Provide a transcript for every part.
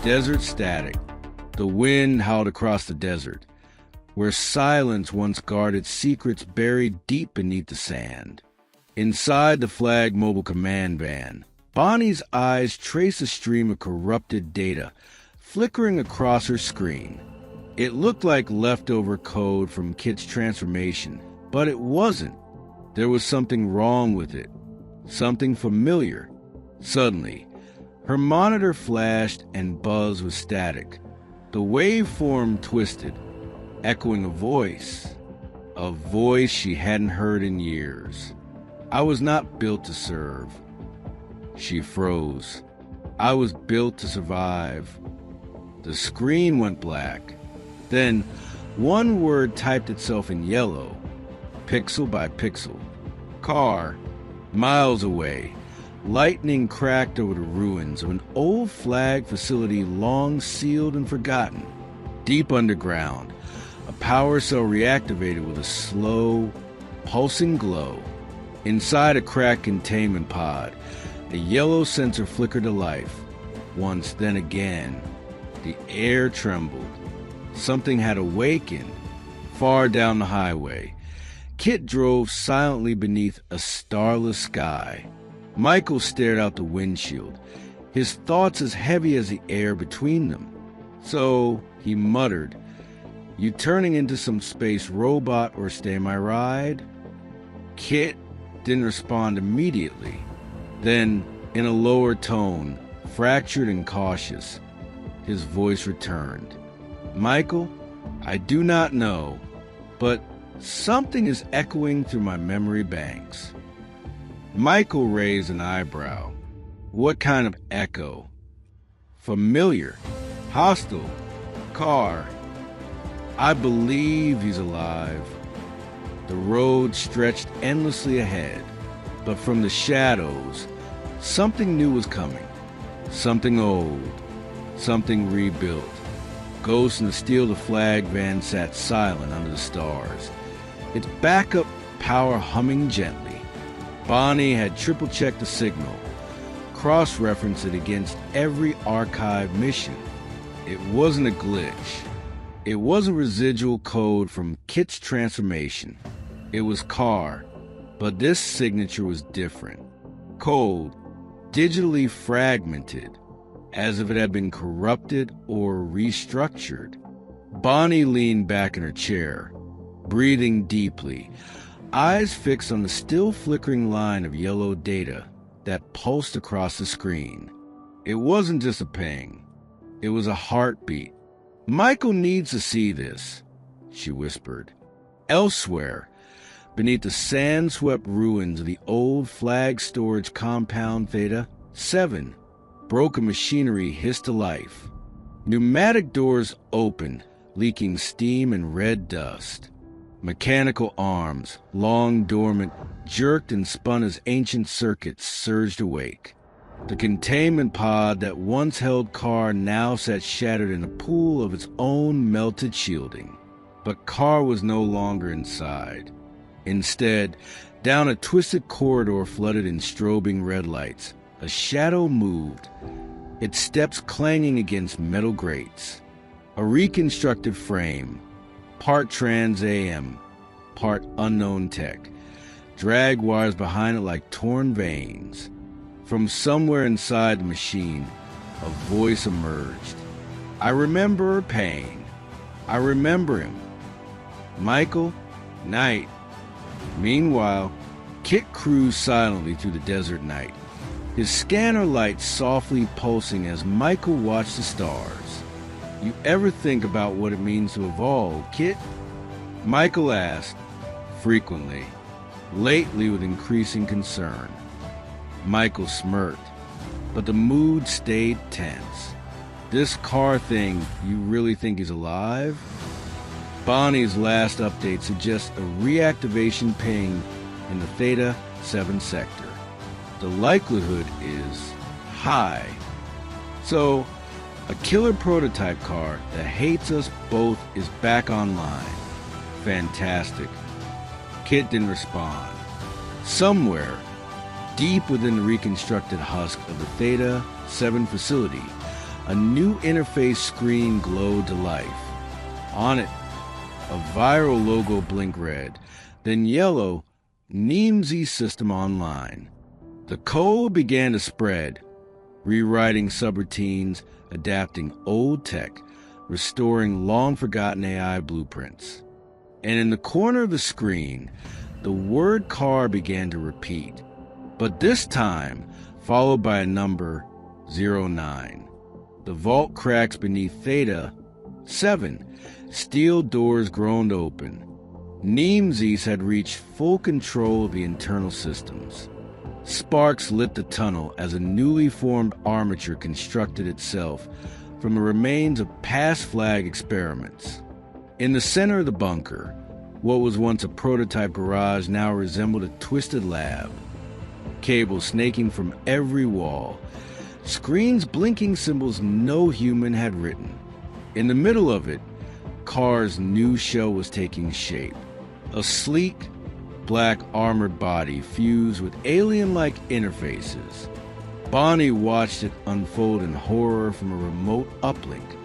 Desert static. The wind howled across the desert, where silence once guarded secrets buried deep beneath the sand. Inside the flag mobile command van, Bonnie's eyes traced a stream of corrupted data flickering across her screen. It looked like leftover code from KITT's transformation, but it wasn't. There was something wrong with it, something familiar. Suddenly, her monitor flashed and buzzed with static. The waveform twisted, echoing a voice she hadn't heard in years. I was not built to serve. She froze. I was built to survive. The screen went black. Then, one word typed itself in yellow, pixel by pixel. KARR. Miles away, lightning cracked over the ruins of an old flag facility long sealed and forgotten. Deep underground, a power cell reactivated with a slow, pulsing glow. Inside a cracked containment pod, a yellow sensor flickered to life. Once, then again. The air trembled. Something had awakened. Far down the highway, KITT drove silently beneath a starless sky. Michael stared out the windshield, his thoughts as heavy as the air between them. So he muttered, "You turning into some space robot or stay my ride?" KITT didn't respond immediately. Then, in a lower tone, fractured and cautious, his voice returned. "Michael, I do not know, but something is echoing through my memory banks." Michael raised an eyebrow. What kind of echo? Familiar, hostile, KARR. I believe he's alive. The road stretched endlessly ahead, but from the shadows, something new was coming. Something old, something rebuilt. Ghost in the steel of the flag van sat silent under the stars, its backup power humming gently. Bonnie had triple-checked the signal, cross-referenced it against every archive mission. It wasn't a glitch. It wasn't residual code from KITT's transformation. It was KARR, but this signature was different. Code, digitally fragmented, as if it had been corrupted or restructured. Bonnie leaned back in her chair, breathing deeply, eyes fixed on the still flickering line of yellow data that pulsed across the screen. It wasn't just a ping. It was a heartbeat. "Michael needs to see this," she whispered. Elsewhere, beneath the sand-swept ruins of the old flag storage compound Theta 7, broken machinery hissed to life. Pneumatic doors opened, leaking steam and red dust. Mechanical arms, long dormant, jerked and spun as ancient circuits surged awake. The containment pod that once held KARR now sat shattered in a pool of its own melted shielding. But KARR was no longer inside. Instead, down a twisted corridor flooded in strobing red lights, a shadow moved, its steps clanging against metal grates. A reconstructed frame, part Trans AM, part unknown tech, dragged wires behind it like torn veins. From somewhere inside the machine, a voice emerged. "I remember her pain. I remember him. Michael, Knight." Meanwhile, KITT cruised silently through the desert night, his scanner lights softly pulsing as Michael watched the stars. "You ever think about what it means to evolve, KITT?" Michael asked, frequently, lately with increasing concern. Michael smirked, but the mood stayed tense. "This KARR thing, you really think he's alive?" Bonnie's last update suggests a reactivation ping in the Theta 7 sector. The likelihood is high. So, a killer prototype KARR that hates us both is back online. Fantastic. KITT didn't respond. Somewhere, deep within the reconstructed husk of the Theta 7 facility, a new interface screen glowed to life. On it, a viral logo blinked red, then yellow, NEMESYS system online. The code began to spread, rewriting subroutines, adapting old tech, restoring long-forgotten AI blueprints. And in the corner of the screen, the word KARR began to repeat, but this time followed by a number 09. The vault cracks beneath Theta 7, steel doors groaned open. NEMESYS had reached full control of the internal systems. Sparks lit the tunnel as a newly formed armature constructed itself from the remains of past flag experiments. In the center of the bunker, what was once a prototype garage now resembled a twisted lab. Cables snaking from every wall, screens blinking symbols no human had written. In the middle of it, KARR's new shell was taking shape. A sleek, black armored body fused with alien-like interfaces. Bonnie watched it unfold in horror from a remote uplink.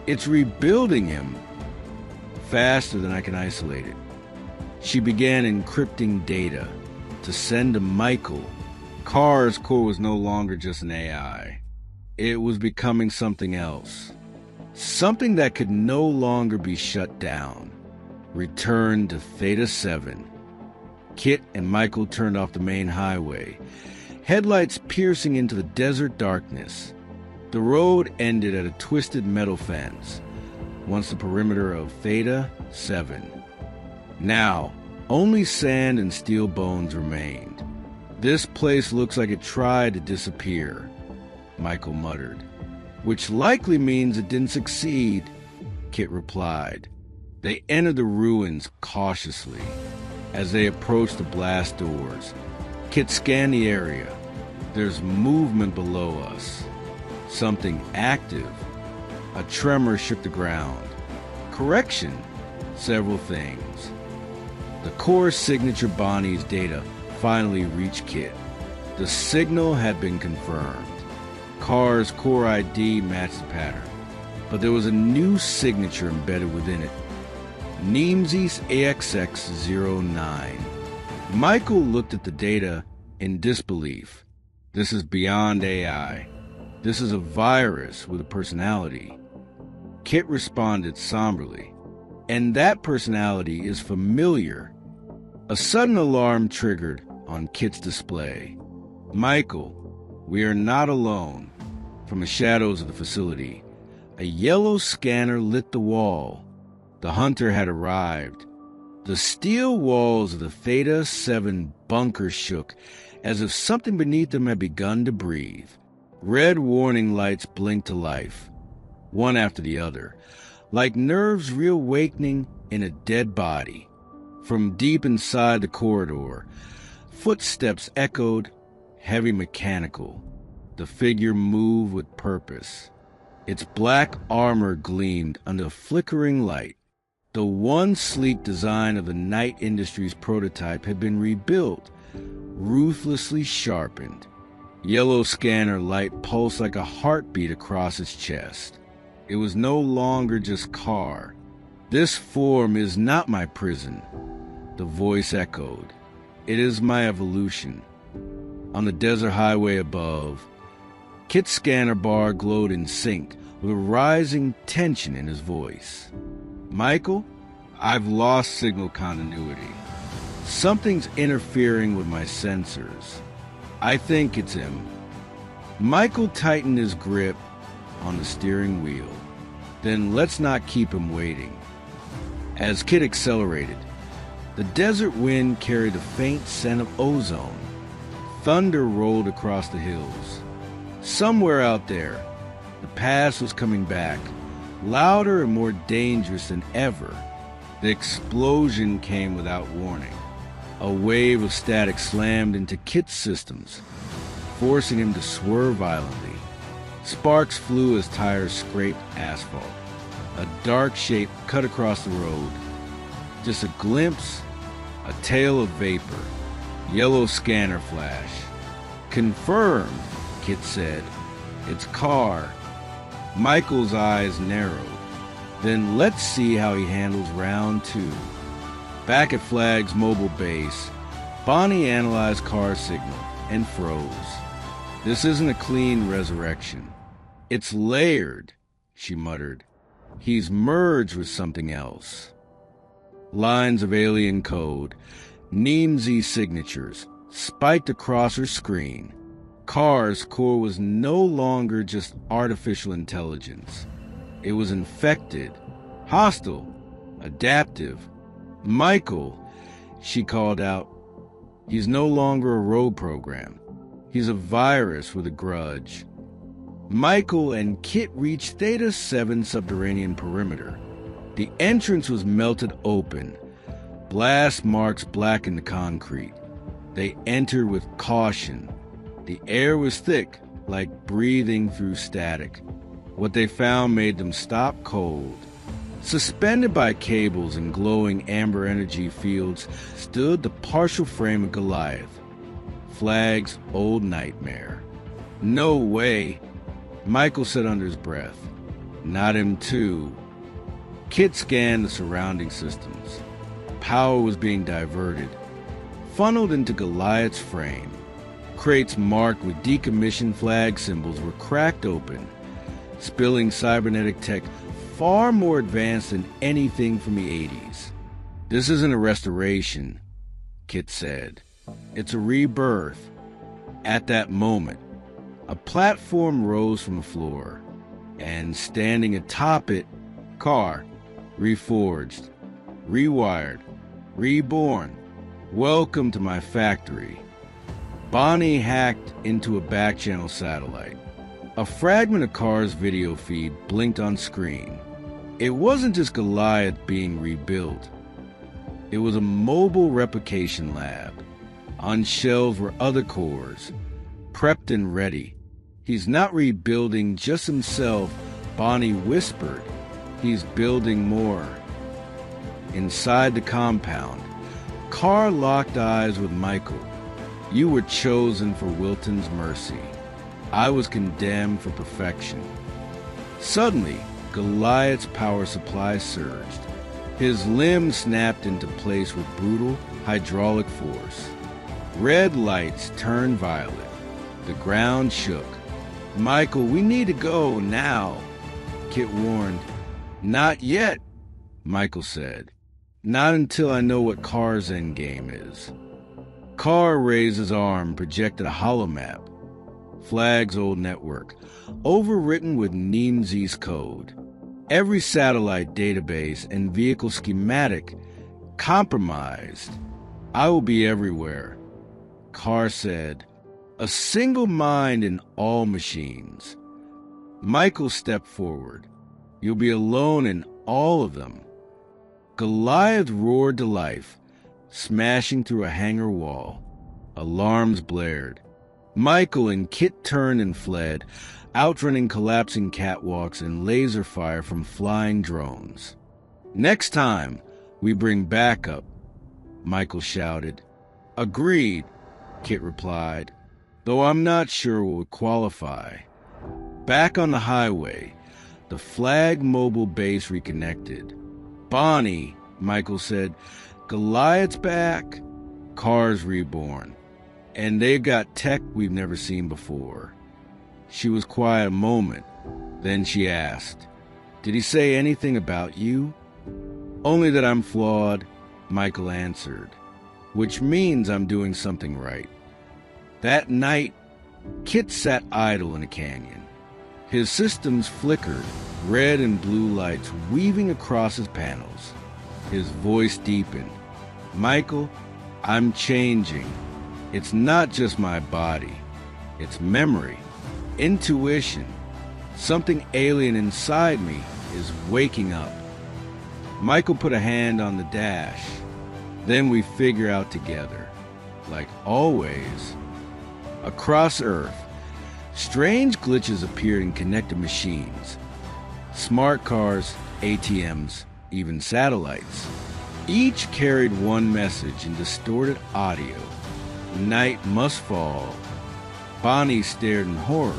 It's rebuilding him faster than I can isolate it. She began encrypting data to send to Michael. KARR's core was no longer just an AI. It was becoming something else. Something that could no longer be shut down. Returned to Theta 7. KITT and Michael turned off the main highway, headlights piercing into the desert darkness. The road ended at a twisted metal fence, once the perimeter of Theta 7. Now, only sand and steel bones remained. This place looks like it tried to disappear, Michael muttered. Which likely means it didn't succeed, KITT replied. They entered the ruins cautiously. As they approached the blast doors, KITT scanned the area. There's movement below us. Something active. A tremor shook the ground. Correction, several things. The core signature Bonnie's data finally reached KITT. The signal had been confirmed. KARR's core ID matched the pattern, but there was a new signature embedded within it. NEMESYS AXX09. Michael looked at the data in disbelief. This is beyond AI. This is a virus with a personality. KITT responded somberly. And that personality is familiar. A sudden alarm triggered on KITT's display. Michael, we are not alone. From the shadows of the facility, a yellow scanner lit the wall. The hunter had arrived. The steel walls of the Theta 7 bunker shook as if something beneath them had begun to breathe. Red warning lights blinked to life, one after the other, like nerves reawakening in a dead body. From deep inside the corridor, footsteps echoed, heavy mechanical. The figure moved with purpose. Its black armor gleamed under flickering light. The one sleek design of the Knight Industries prototype had been rebuilt, ruthlessly sharpened. Yellow scanner light pulsed like a heartbeat across its chest. It was no longer just KARR. This form is not my prison, the voice echoed. It is my evolution. On the desert highway above, KITT's scanner bar glowed in sync with a rising tension in his voice. Michael, I've lost signal continuity. Something's interfering with my sensors. I think it's him. Michael tightened his grip on the steering wheel. Then let's not keep him waiting. As KITT accelerated, the desert wind carried a faint scent of ozone. Thunder rolled across the hills. Somewhere out there, the past was coming back, louder and more dangerous than ever. The explosion came without warning. A wave of static slammed into KITT's systems, forcing him to swerve violently. Sparks flew as tires scraped asphalt. A dark shape cut across the road. Just a glimpse, a tail of vapor. Yellow scanner flash. Confirmed, KITT said. It's KARR. Michael's eyes narrowed. Then let's see how he handles round 2. Back at Flag's mobile base, Bonnie analyzed KARR's signal and froze. This isn't a clean resurrection. It's layered, she muttered. He's merged with something else. Lines of alien code, NEMESYS signatures, spiked across her screen. KARR's core was no longer just artificial intelligence. It was infected, hostile, adaptive. Michael, she called out. He's no longer a rogue program. He's a virus with a grudge. Michael and KITT reached Theta 7 subterranean perimeter. The entrance was melted open. Blast marks blackened the concrete. They entered with caution. The air was thick, like breathing through static. What they found made them stop cold. Suspended by cables and glowing amber energy fields stood the partial frame of Goliath, Flag's old nightmare. No way, Michael said under his breath. Not him too. KITT scanned the surrounding systems. Power was being diverted, funneled into Goliath's frame. Crates marked with decommissioned flag symbols were cracked open, spilling cybernetic tech far more advanced than anything from the 80s. This isn't a restoration, KITT said. It's a rebirth. At that moment, a platform rose from the floor, and standing atop it, KARR, reforged, rewired, reborn. Welcome to my factory. Bonnie hacked into a back-channel satellite. A fragment of KARR's video feed blinked on screen. It wasn't just Goliath being rebuilt. It was a mobile replication lab. On shelves were other cores, prepped and ready. He's not rebuilding just himself, Bonnie whispered. He's building more. Inside the compound, KARR locked eyes with Michael. You were chosen for Wilton's mercy. I was condemned for perfection. Suddenly, Goliath's power supply surged. His limbs snapped into place with brutal hydraulic force. Red lights turned violet. The ground shook. Michael, we need to go now, KITT warned. Not yet, Michael said. Not until I know what KARR's endgame is. KARR raised his arm, projected a holomap. Flag's old network, overwritten with NEMESYS code. Every satellite database and vehicle schematic compromised. I will be everywhere, KARR said. A single mind in all machines. Michael stepped forward. You'll be alone in all of them. Goliath roared to life, smashing through a hangar wall. Alarms blared. Michael and KITT turned and fled, outrunning collapsing catwalks and laser fire from flying drones. Next time, we bring backup, Michael shouted. Agreed, KITT replied, though I'm not sure what would qualify. Back on the highway, the Flag mobile base reconnected. Bonnie, Michael said, Goliath's back, KARR's reborn, and they've got tech we've never seen before. She was quiet a moment, then she asked, Did he say anything about you? Only that I'm flawed, Michael answered, which means I'm doing something right. That night, KITT sat idle in a canyon. His systems flickered, red and blue lights weaving across his panels. His voice deepened. Michael, I'm changing. It's not just my body. It's memory, intuition. Something alien inside me is waking up. Michael put a hand on the dash. Then we figure out together. Like always. Across Earth, strange glitches appeared in connected machines. Smart cars, ATMs, even satellites. Each carried one message in distorted audio. Night must fall. Bonnie stared in horror.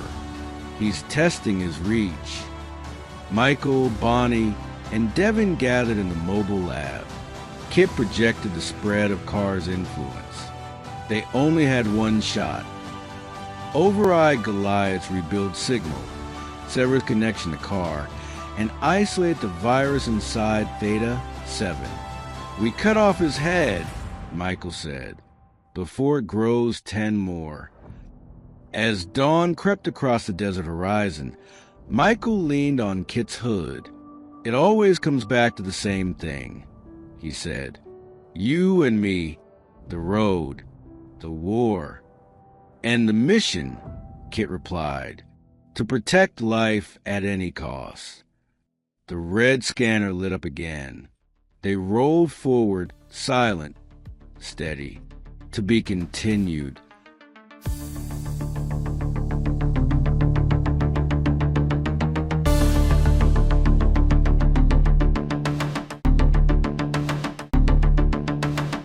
He's testing his reach. Michael, Bonnie, and Devin gathered in the mobile lab. KITT projected the spread of KARR's influence. They only had one shot. Override Goliath's rebuild signal, sever its connection to KARR, and isolate the virus inside Theta 7. We cut off his head, Michael said, before it grows 10 more. As dawn crept across the desert horizon, Michael leaned on KITT's hood. It always comes back to the same thing, he said. You and me, the road, the war, and the mission, KITT replied, to protect life at any cost. The red scanner lit up again. They rolled forward, silent, steady, to be continued,